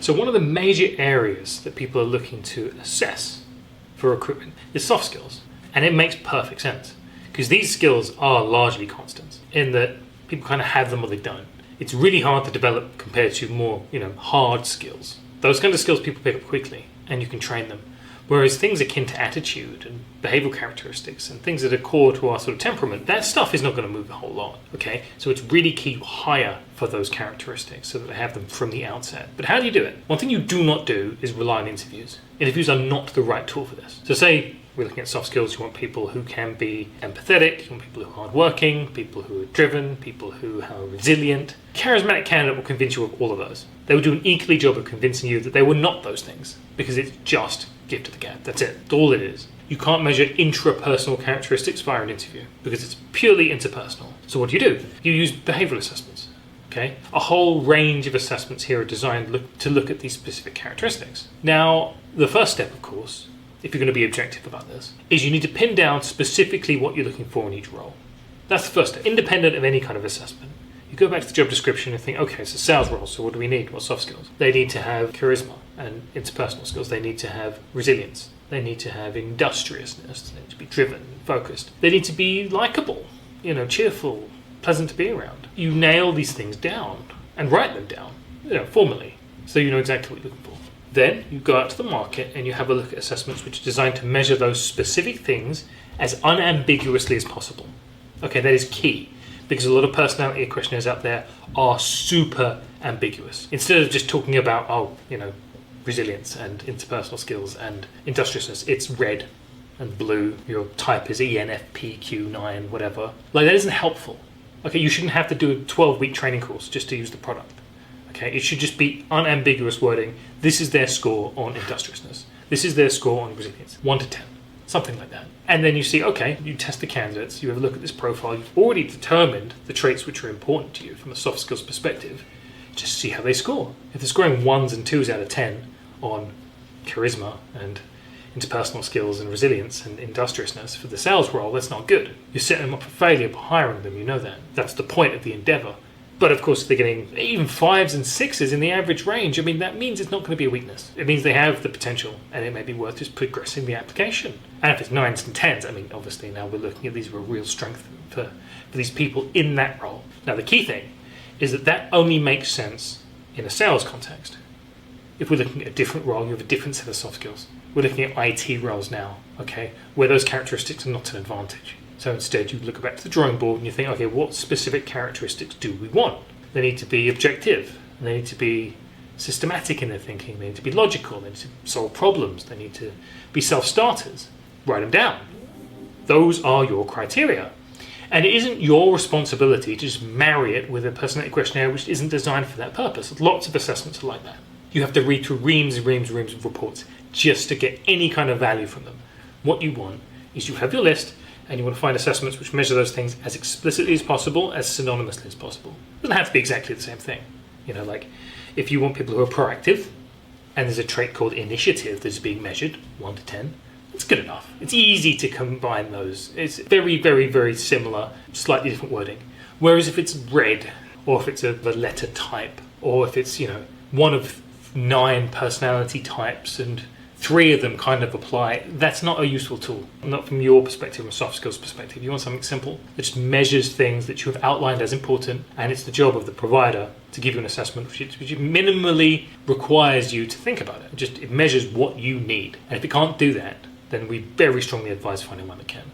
So one of the major areas that people are looking to assess for recruitment is soft skills. And it makes perfect sense because these skills are largely constants in that people kind of have them or they don't. It's really hard to develop compared to more, hard skills. Those kind of skills people pick up quickly and you can train them. Whereas things akin to attitude and behavioural characteristics and things that are core to our sort of temperament, that stuff is not going to move a whole lot, okay? So it's really key to hire for those characteristics so that they have them from the outset. But how do you do it? One thing you do not do is rely on interviews. Interviews are not the right tool for this. So say we're looking at soft skills, you want people who can be empathetic, you want people who are hardworking, people who are driven, people who are resilient. Charismatic candidate will convince you of all of those. They will do an equally job of convincing you that they were not those things because it's just gift of the gab. That's it. That's all it is. You can't measure intrapersonal characteristics via an interview because it's purely interpersonal. So what do? You use behavioural assessments. Okay? A whole range of assessments here are designed to look at these specific characteristics. Now, the first step, of course, if you're going to be objective about this, is you need to pin down specifically what you're looking for in each role. That's the first step, independent of any kind of assessment. You go back to the job description and think, okay, it's a sales role, so what do we need? What soft skills? They need to have charisma and interpersonal skills. They need to have resilience. They need to have industriousness. They need to be driven, focused. They need to be likable, cheerful, pleasant to be around. You nail these things down and write them down, formally, so you know exactly what you're looking for. Then you go out to the market and you have a look at assessments which are designed to measure those specific things as unambiguously as possible. Okay, that is key because a lot of personality questionnaires out there are super ambiguous. Instead of just talking about, resilience and interpersonal skills and industriousness, it's red and blue. Your type is ENFPQ9, whatever. Like, that isn't helpful. Okay, you shouldn't have to do a 12-week training course just to use the product. Okay, it should just be unambiguous wording. This is their score on industriousness. This is their score on resilience. 1 to 10. Something like that. And then you see, okay, you test the candidates, you have a look at this profile, you've already determined the traits which are important to you from a soft skills perspective. Just see how they score. If they're scoring 1s and 2s out of 10 on charisma and interpersonal skills and resilience and industriousness for the sales role, that's not good. You're setting them up for failure by hiring them, you know that. That's the point of the endeavour. But of course, if they're getting even 5s and 6s in the average range, that means it's not going to be a weakness. It means they have the potential, and it may be worth just progressing the application. And if it's 9s and 10s, obviously now we're looking at these as a real strength for these people in that role. Now, the key thing is that only makes sense in a sales context. If we're looking at a different role, you have a different set of soft skills. We're looking at IT roles now, okay, where those characteristics are not an advantage. So instead, you look back to the drawing board and you think, okay, what specific characteristics do we want? They need to be objective. They need to be systematic in their thinking. They need to be logical. They need to solve problems. They need to be self-starters. Write them down. Those are your criteria. And it isn't your responsibility to just marry it with a personality questionnaire which isn't designed for that purpose. Lots of assessments are like that. You have to read through reams and reams and reams of reports just to get any kind of value from them. What you want is you have your list, and you want to find assessments which measure those things as explicitly as possible, as synonymously as possible. It doesn't have to be exactly the same thing. Like if you want people who are proactive, and there's a trait called initiative that's being measured, 1 to 10, it's good enough. It's easy to combine those. It's very, very, very similar, slightly different wording. Whereas if it's red, or if it's a letter type, or if it's, one of 9 personality types and 3 of them kind of apply, that's not a useful tool. Not from your perspective, from a soft skills perspective. You want something simple that just measures things that you have outlined as important, and it's the job of the provider to give you an assessment which minimally requires you to think about it. It measures what you need. And if it can't do that, then we very strongly advise finding one that can.